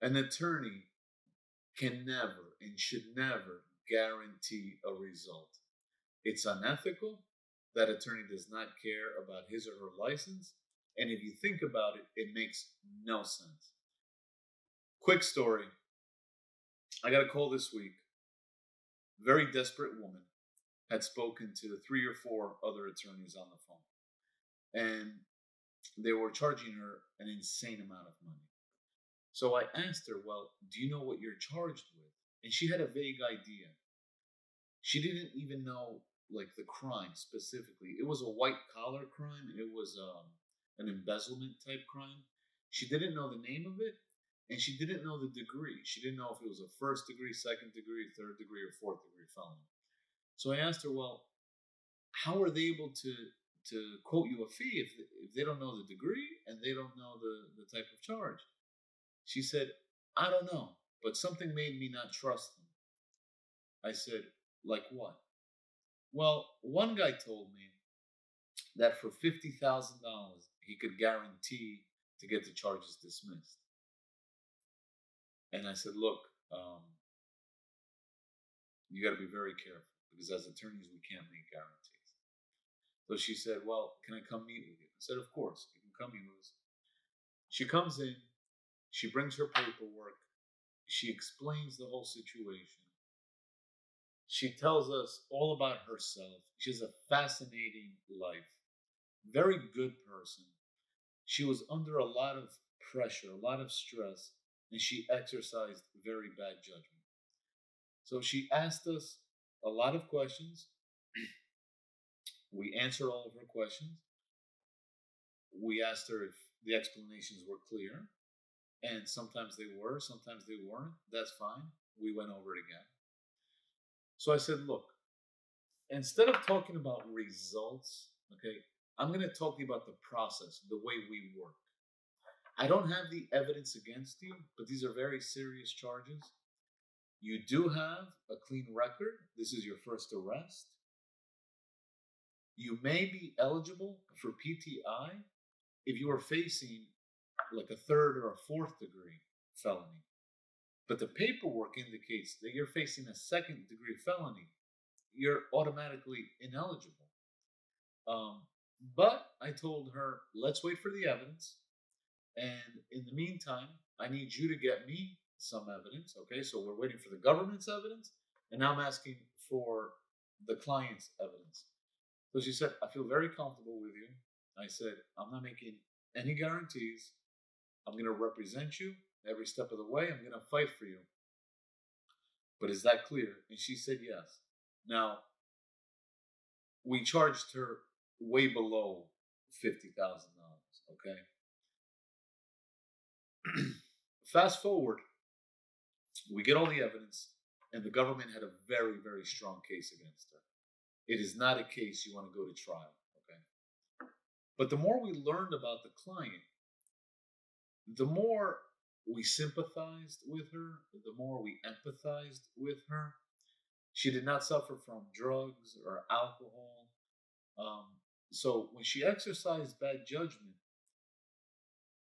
An attorney can never and should never guarantee a result. It's unethical. That attorney does not care about his or her license. And if you think about it, it makes no sense. Quick story. I got a call this week. Very desperate woman had spoken to 3 or 4 other attorneys on the phone. And they were charging her an insane amount of money. So I asked her, well, do you know what you're charged with? And she had a vague idea. She didn't even know like the crime specifically. It was a white collar crime. It was an embezzlement type crime. She didn't know the name of it, and she didn't know the degree. She didn't know if it was a first degree, second degree, third degree, or fourth degree felony. So I asked her, well, how are they able to quote you a fee if they don't know the degree and they don't know the type of charge? She said, I don't know, but something made me not trust them. I said, like what? Well, one guy told me that for $50,000, he could guarantee to get the charges dismissed. And I said, look, you got to be very careful because as attorneys, we can't make guarantees. So she said, well, can I come meet with you? I said, of course, you can come meet with us. She comes in, she brings her paperwork, she explains the whole situation. She tells us all about herself. She has a fascinating life. Very good person. She was under a lot of pressure, a lot of stress, and she exercised very bad judgment. So she asked us a lot of questions. We answered all of her questions. We asked her if the explanations were clear, and sometimes they were, sometimes they weren't. That's fine. We went over it again. So I said, look, instead of talking about results, okay, I'm going to talk to you about the process, the way we work. I don't have the evidence against you, but these are very serious charges. You do have a clean record. This is your first arrest. You may be eligible for PTI if you are facing like a third or a fourth degree felony. But the paperwork indicates that you're facing a second degree felony. You're automatically ineligible. But I told her, let's wait for the evidence. And in the meantime, I need you to get me some evidence. Okay, so we're waiting for the government's evidence. And now I'm asking for the client's evidence. So she said, I feel very comfortable with you. I said, I'm not making any guarantees. I'm going to represent you every step of the way. I'm going to fight for you. But is that clear? And she said yes. Now, we charged her way below $50,000, okay? Fast forward, we get all the evidence, and the government had a very, very strong case against her. It is not a case you want to go to trial, okay? But the more we learned about the client, the more we sympathized with her, the more we empathized with her. She did not suffer from drugs or alcohol. So when she exercised bad judgment,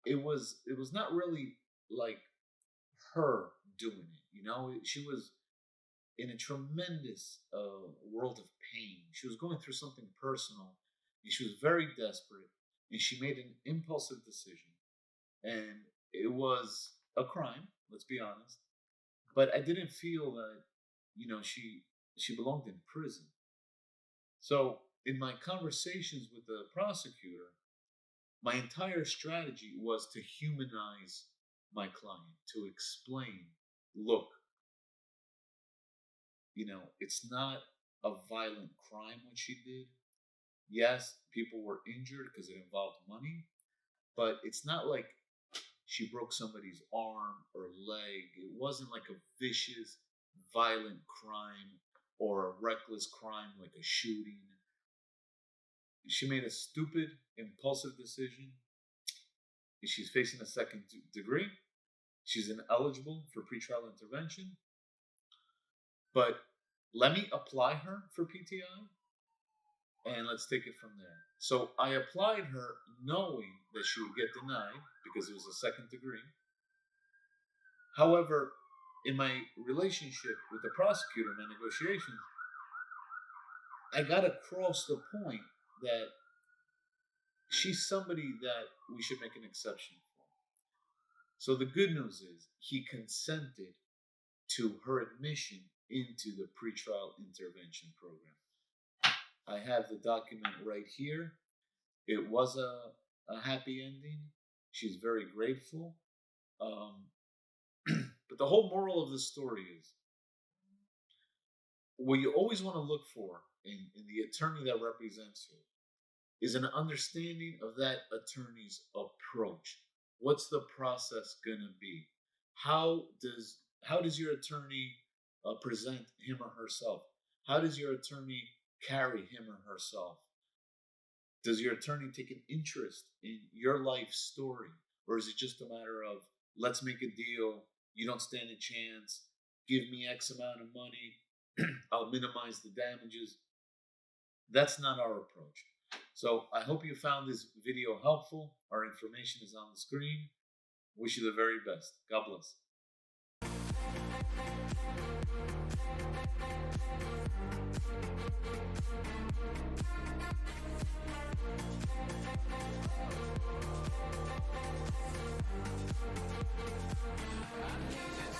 it was not really like her doing it. You know, she was in a tremendous world of pain. She was going through something personal, and she was very desperate, and she made an impulsive decision. And it was a crime, let's be honest. But I didn't feel that, she belonged in prison. So in my conversations with the prosecutor, my entire strategy was to humanize my client, to explain, look, it's not a violent crime what she did. Yes, people were injured because it involved money, but it's not like she broke somebody's arm or leg. It wasn't like a vicious, violent crime or a reckless crime like a shooting. She made a stupid, impulsive decision. She's facing a second degree. She's ineligible for pretrial intervention. But let me apply her for PTI, and let's take it from there. So I applied her knowing that she would get denied because it was a second degree. However, in my relationship with the prosecutor, my negotiations, I got across the point that she's somebody that we should make an exception for. So the good news is he consented to her admission into the pretrial intervention program. I have the document right here. It was a happy ending. She's very grateful. Um, but the whole moral of the story is what you always want to look for in the attorney that represents you is an understanding of that attorney's approach. What's the process going to be? How does your attorney present him or herself? How does your attorney carry him or herself? Does your attorney take an interest in your life story? Or is it just a matter of, let's make a deal, you don't stand a chance, give me X amount of money, I'll minimize the damages? That's not our approach. So I hope you found this video helpful. Our information is on the screen. Wish you the very best. God bless.